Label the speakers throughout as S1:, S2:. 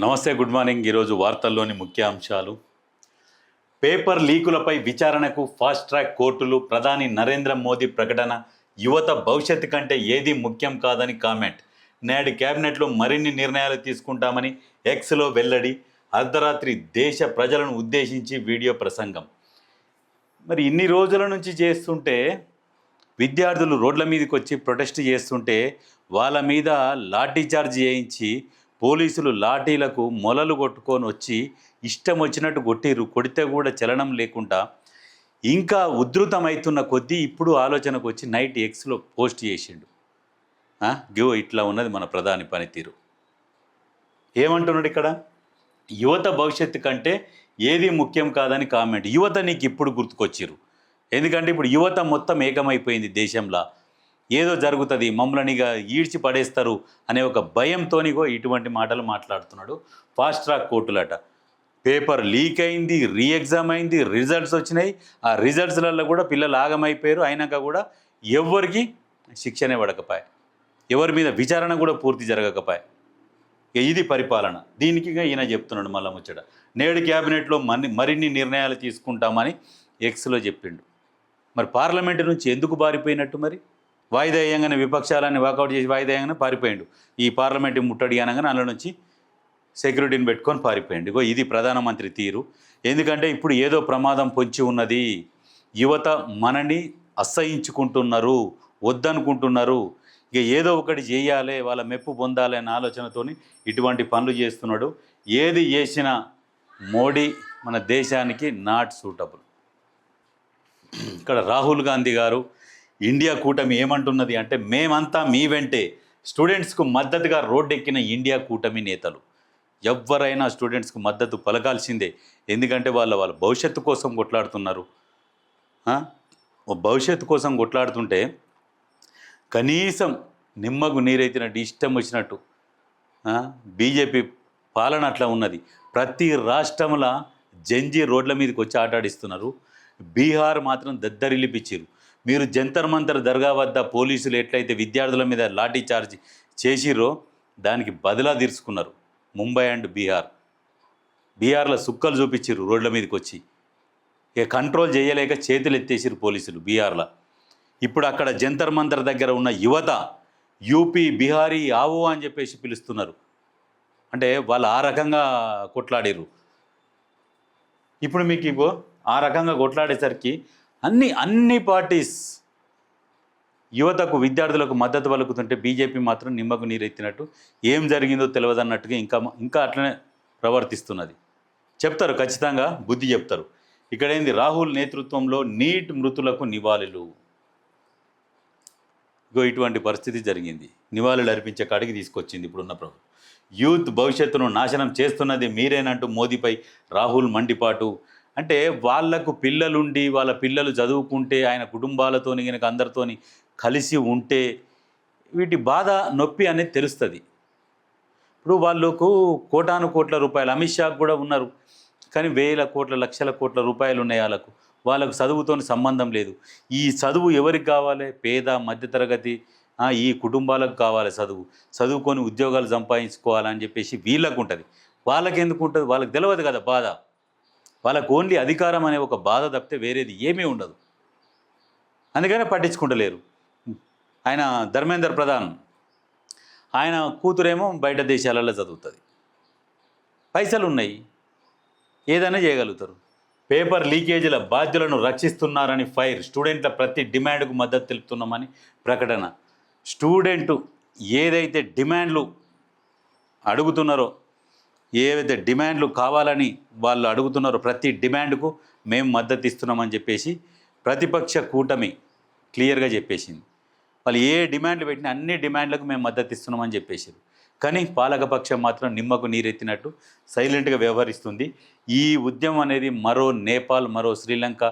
S1: నమస్తే, good morning. ఈరోజు వార్తల్లోని ముఖ్య అంశాలు. పేపర్ లీకులపై విచారణకు ఫాస్ట్ ట్రాక్ కోర్టులు. ప్రధాని నరేంద్ర మోదీ ప్రకటన. యువత భవిష్యత్తు కంటే ఏది ముఖ్యం కాదని కామెంట్. నేడు కేబినెట్లో మరిన్ని నిర్ణయాలు తీసుకుంటామని ఎక్స్లో వెల్లడి. అర్ధరాత్రి దేశ ప్రజలను ఉద్దేశించి వీడియో ప్రసంగం. మరి ఇన్ని రోజుల నుంచి చేస్తుంటే విద్యార్థులు రోడ్ల మీదకి వచ్చి ప్రొటెస్ట్ చేస్తుంటే వాళ్ళ మీద లాఠీ చార్జ్ చేయించి పోలీసులు లాఠీలకు మొలలు కొట్టుకొని వచ్చి ఇష్టం వచ్చినట్టు కొట్టిర్రు. కొడితే కూడా చలనం లేకుండా ఇంకా ఉధృతమవుతున్న కొద్దీ ఇప్పుడు ఆలోచనకు వచ్చి నైట్ ఎక్స్లో పోస్ట్ చేసిండు. ఇట్లా ఉన్నది మన ప్రధాని పనితీరు. ఏమంటున్నాడు ఇక్కడ? యువత భవిష్యత్తు కంటే ఏది ముఖ్యం కాదని కామెంట్. యువత నీకు ఇప్పుడు గుర్తుకొచ్చిర్రు. ఎందుకంటే ఇప్పుడు యువత మొత్తం ఏకమైపోయింది. దేశంలో ఏదో జరుగుతుంది, మమ్మల్నిగా ఈడ్చి పడేస్తారు అనే ఒక భయంతోనిగో ఇటువంటి మాటలు మాట్లాడుతున్నాడు. ఫాస్ట్ ట్రాక్ కోర్టులట. పేపర్ లీక్ అయింది, రీ ఎగ్జామ్ అయింది, రిజల్ట్స్ వచ్చినాయి. ఆ రిజల్ట్స్లలో కూడా పిల్లలు ఆగమైపోయారు. అయినాక కూడా ఎవరికి శిక్షనే పడకపాయ, ఎవరి మీద విచారణ కూడా పూర్తి జరగకపాయ. ఇది పరిపాలన. దీనికి ఈయన చెప్తున్నాడు మళ్ళా ముచ్చట. నేడు క్యాబినెట్లో మరిన్ని నిర్ణయాలు తీసుకుంటామని ఎక్స్లో చెప్పిండు. మరి పార్లమెంటు నుంచి ఎందుకు బారిపోయినట్టు? మరి వాయిదా వేయంగానే విపక్షాలని వాకౌట్ చేసి వాయిదా వేయంగానే పారిపోయిండు. ఈ పార్లమెంటు ముట్టడి అనగానే అందులో నుంచి సెక్యూరిటీని పెట్టుకొని పారిపోయిండు. ఇది ప్రధానమంత్రి తీరు. ఎందుకంటే ఇప్పుడు ఏదో ప్రమాదం పొంచి ఉన్నది. యువత మనని అసహించుకుంటున్నారు, వద్దనుకుంటున్నారు. ఇక ఏదో ఒకటి చేయాలి, వాళ్ళ మెప్పు పొందాలి అనే ఆలోచనతో ఇటువంటి పనులు చేస్తున్నాడు. ఏది చేసినా మోడీ మన దేశానికి నాట్ సూటబుల్. ఇక్కడ రాహుల్ గాంధీ గారు ఇండియా కూటమి ఏమంటున్నది అంటే, మేమంతా మీ వెంటే. స్టూడెంట్స్కు మద్దతుగా రోడ్డెక్కిన ఇండియా కూటమి నేతలు. ఎవరైనా స్టూడెంట్స్కు మద్దతు పలకాల్సిందే. ఎందుకంటే వాళ్ళ భవిష్యత్తు కోసం కొట్లాడుతున్నారు. భవిష్యత్తు కోసం కొట్లాడుతుంటే కనీసం నిమ్మకు నీరెత్తినట్టు ఇష్టం వచ్చినట్టు బీజేపీ పాలన అట్లా ఉన్నది. ప్రతి రాష్ట్రంలో జంజీ రోడ్ల మీదకి వచ్చి ఆటాడిస్తున్నారు. బీహార్ మాత్రం దద్దరిల్లిపిచ్చిరు. మీరు జంతర్ మంతర్ దర్గా వద్ద పోలీసులు ఎట్లయితే విద్యార్థుల మీద లాఠీ చార్జ్ చేసిరో దానికి బదిలా తీర్చుకున్నారు ముంబై అండ్ బీహార్లో సుక్కలు చూపించారు రోడ్ల మీదకి వచ్చి. ఇక కంట్రోల్ చేయలేక చేతులు ఎత్తేసిరు పోలీసులు బీహార్లో. ఇప్పుడు అక్కడ జంతర్ మంతర్ దగ్గర ఉన్న యువత యూపీ బిహారీ ఆవో అని చెప్పేసి పిలుస్తున్నారు. అంటే వాళ్ళు ఆ రకంగా కొట్లాడిరు. ఇప్పుడు మీకు ఆ రకంగా కొట్లాడేసరికి అన్ని పార్టీస్ యువతకు విద్యార్థులకు మద్దతు పలుకుతుంటే బీజేపీ మాత్రం నిమ్మకు నీరెత్తినట్టు ఏం జరిగిందో తెలియదన్నట్టుగా ఇంకా అట్లనే ప్రవర్తిస్తున్నది. చెప్తారు, ఖచ్చితంగా బుద్ధి చెప్తారు. ఇక్కడేంది, రాహుల్ నేతృత్వంలో నీట్ మృతులకు నివాళులు. ఇటువంటి పరిస్థితి జరిగింది. నివాళులు అర్పించే కాడికి తీసుకొచ్చింది ఇప్పుడున్న ప్రభుత్వం. యూత్ భవిష్యత్తును నాశనం చేస్తున్నది మీరేనంటూ మోదీపై రాహుల్ మండిపాటు. అంటే వాళ్లకు పిల్లలుండి వాళ్ళ పిల్లలు చదువుకుంటే ఆయన కుటుంబాలతోని కనుక అందరితోని కలిసి ఉంటే వీటి బాధ నొప్పి అనేది తెలుస్తుంది. ఇప్పుడు వాళ్ళకు కోటాను కోట్ల రూపాయలు, అమిత్ షాకు కూడా ఉన్నారు, కానీ వేల కోట్ల లక్షల కోట్ల రూపాయలు ఉన్నాయి వాళ్ళకు చదువుతోని సంబంధం లేదు. ఈ చదువు ఎవరికి కావాలి? పేద మధ్యతరగతి ఈ కుటుంబాలకు కావాలి చదువుకొని ఉద్యోగాలు సంపాదించుకోవాలని చెప్పేసి వీళ్ళకు ఉంటుంది. వాళ్ళకి ఎందుకు ఉంటుంది? వాళ్ళకి తెలియదు కదా బాధ. వాళ్ళకు ఓన్లీ అధికారం అనే ఒక బాధ తప్పితే వేరేది ఏమీ ఉండదు. అందుకనే పట్టించుకుంటలేరు. ఆయన ధర్మేంద్ర ప్రధాన్, ఆయన కూతురేమో బయట దేశాలలో చదువుతుంది, పైసలు ఉన్నాయి, ఏదైనా చేయగలుగుతారు. Paper లీకేజీల బాధ్యులను రక్షిస్తున్నారని fire. స్టూడెంట్ల ప్రతి డిమాండ్కు మద్దతు తెలుపుతున్నామని ప్రకటన. స్టూడెంటు ఏదైతే డిమాండ్లు అడుగుతున్నారో, ఏవైతే డిమాండ్లు కావాలని వాళ్ళు అడుగుతున్నారో ప్రతి డిమాండ్కు మేము మద్దతు ఇస్తున్నామని చెప్పేసి ప్రతిపక్ష కూటమి క్లియర్గా చెప్పేసింది. వాళ్ళు ఏ డిమాండ్లు పెట్టినా అన్ని డిమాండ్లకు మేము మద్దతు ఇస్తున్నామని చెప్పేసారు. కానీ పాలకపక్షం మాత్రం నిమ్మకు నీరెత్తినట్టు సైలెంట్గా వ్యవహరిస్తుంది. ఈ ఉద్యమం అనేది మరో నేపాల్, మరో శ్రీలంక,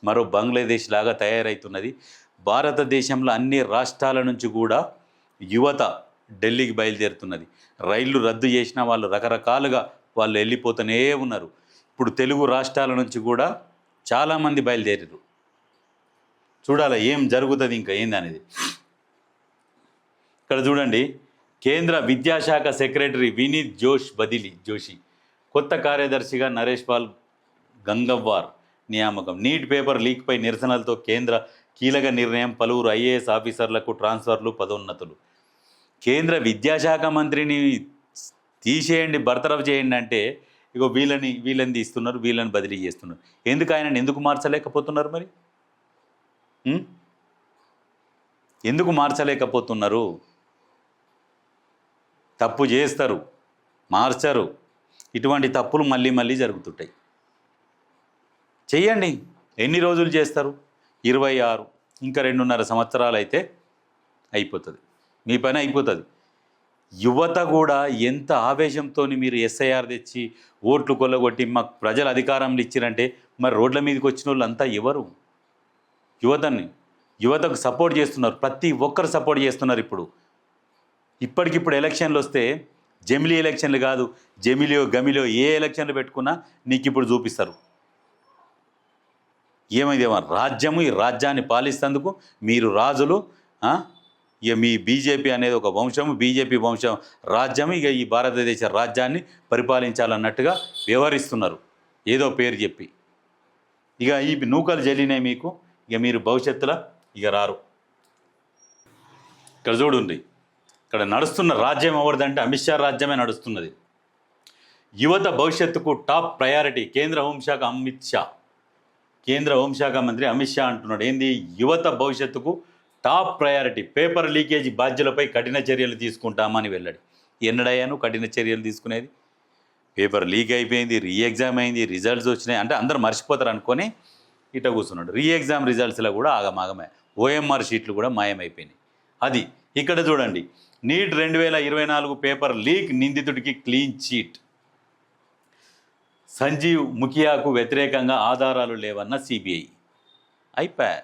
S1: మరో బంగ్లాదేశ్ లాగా తయారవుతున్నది. భారతదేశంలో అన్ని రాష్ట్రాల నుంచి కూడా యువత ఢిల్లీకి బయలుదేరుతున్నది. రైళ్లు రద్దు చేసిన వాళ్ళు రకరకాలుగా వాళ్ళు వెళ్ళిపోతూనే ఉన్నారు. ఇప్పుడు తెలుగు రాష్ట్రాల నుంచి కూడా చాలామంది బయలుదేరారు. చూడాలి ఏం జరుగుతుంది ఇంకా ఏందనేది. ఇక్కడ చూడండి, కేంద్ర విద్యాశాఖ సెక్రటరీ వినీత్ జోషి కొత్త కార్యదర్శిగా నరేష్ పాల్ గంగవ్వార్ నియామకం. నీట్ పేపర్ లీక్పై నిరసనలతో కేంద్ర కీలక నిర్ణయం, పలువురు ఐఏఎస్ ఆఫీసర్లకు ట్రాన్స్ఫర్లు, పదోన్నతులు. కేంద్ర విద్యాశాఖ మంత్రిని తీసేయండి, బర్తరఫ్ చేయండి అంటే ఇగో వీళ్ళని తీస్తున్నారు, వీళ్ళని బదిలీ చేస్తున్నారు. ఎందుకు మార్చలేకపోతున్నారు మరి? ఎందుకు మార్చలేకపోతున్నారు? తప్పు చేస్తారు, మార్చరు. ఇటువంటి తప్పులు మళ్ళీ మళ్ళీ జరుగుతుంటాయి. చెయ్యండి. ఎన్ని రోజులు చేస్తారు? 26, ఇంకా 2.5 సంవత్సరాలు అయితే అయిపోతుంది, మీ పని అయిపోతుంది. యువత కూడా ఎంత ఆవేశంతో మీరు ఎస్ఐఆర్ తెచ్చి ఓట్లు కొల్లగొట్టి మాకు ప్రజలు అధికారంలో ఇచ్చిరంటే మరి రోడ్ల మీదకి వచ్చిన వాళ్ళు అంతా ఎవరు? యువతకు సపోర్ట్ చేస్తున్నారు, ప్రతి ఒక్కరు సపోర్ట్ చేస్తున్నారు. ఇప్పటికిప్పుడు ఎలక్షన్లు వస్తే జమిలీ ఎలక్షన్లు కాదు, గమిలో ఏ ఎలక్షన్లు పెట్టుకున్నా నీకు ఇప్పుడు చూపిస్తారు. ఏమైందేమో రాజ్యము, ఈ రాజ్యాన్ని పాలిస్తేందుకు మీరు రాజులు, ఇక మీ బీజేపీ అనేది ఒక వంశము, బీజేపీ వంశం రాజ్యం, ఇక ఈ భారతదేశ రాజ్యాన్ని పరిపాలించాలన్నట్టుగా వ్యవహరిస్తున్నారు ఏదో పేరు చెప్పి. ఇక ఈ నూకలు జల్లినాయి మీకు, ఇక మీరు భవిష్యత్తులో ఇక రారు. ఇక్కడ చూడండి, ఇక్కడ నడుస్తున్న రాజ్యం ఎవరిదంటే అమిత్ షా రాజ్యమే నడుస్తున్నది. యువత భవిష్యత్తుకు టాప్ ప్రయారిటీ కేంద్ర హోంశాఖ మంత్రి అమిత్ షా అంటున్నాడు. ఏంది? యువత భవిష్యత్తుకు టాప్ ప్రయారిటీ, పేపర్ లీకేజీ బాధ్యులపై కఠిన చర్యలు తీసుకుంటామని వెళ్ళాడు. ఎన్నడయ్యాను కఠిన చర్యలు తీసుకునేది? పేపర్ లీక్ అయిపోయింది, ఎగ్జామ్ అయింది, రిజల్ట్స్ వచ్చినాయి అంటే అందరు మర్చిపోతారు అనుకొని ఇట కూర్చున్నాడు. ఎగ్జామ్ రిజల్ట్స్లో కూడా ఆగమాగమే, OMR షీట్లు కూడా మాయమైపోయినాయి. అది ఇక్కడ చూడండి, నీట్ 2024 పేపర్ లీక్, నిందితుడికి క్లీన్ చీట్. సంజీవ్ ముఖియాకు వ్యతిరేకంగా ఆధారాలు లేవన్న CBI. అయిపోయా.